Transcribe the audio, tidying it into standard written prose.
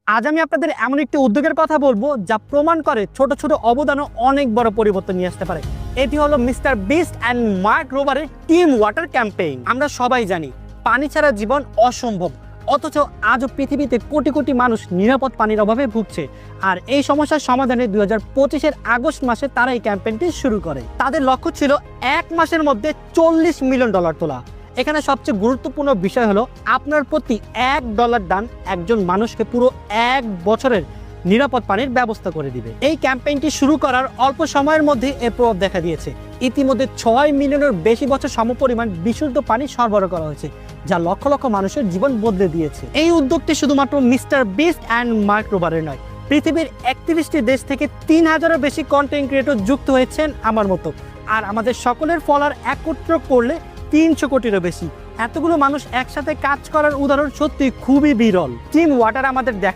আজ আমি আপনাদের এমন একটি উদ্যোগের কথা বলবো যা প্রমাণ করে ছোট ছোট অবদানও অনেক বড় পরিবর্তন নিয়ে আসতে পারে। এটি হলো মিস্টার বিস্ট অ্যান্ড মার্ক রোবারের টিম ওয়াটার ক্যাম্পেইন। আমরা সবাই জানি পানি ছাড়া জীবন অসম্ভব, অথচ আজও পৃথিবীতে কোটি কোটি মানুষ নিরাপদ পানির অভাবে ভুগছে। আর এই সমস্যার সমাধানে 2025-এর আগস্ট মাসে তারা এই ক্যাম্পেইনটি শুরু করে। তাদের লক্ষ্য ছিল 1 মাসের মধ্যে $40 মিলিয়ন তোলা। এখানে সবচেয়ে গুরুত্বপূর্ণ বিষয় হলো আপনার প্রতি $1 দান একজন মানুষকে পুরো 1 বছরের নিরাপদ পানির ব্যবস্থা করে দিবে। এই ক্যাম্পেইনটি শুরু করার অল্প সময়ের মধ্যে এর প্রভাব দেখা দিয়েছে। ইতিমধ্যে 6 মিলিয়নের বেশি বছর সমপরিমাণ বিশুদ্ধ পানি সরবরাহ করা হয়েছে, যা লক্ষ লক্ষ মানুষের জীবন বদলে দিয়েছে। এই উদ্যোগটি শুধুমাত্র মিস্টার বিস্ট অ্যান্ড মার্ক রোবারের নয়, পৃথিবীর 31টি দেশ থেকে 3000-এরও বেশি কন্টেন্ট ক্রিয়েটর যুক্ত হয়েছেন আমার মতো। আর আমাদের সকলের ফলোয়ার একত্র করলে 300 কোটিরও বেশি। এতগুলো মানুষ একসাথে কাজ করার উদাহরণ সত্যি খুবই বিরল। টিম ওয়াটার আমাদের দেখা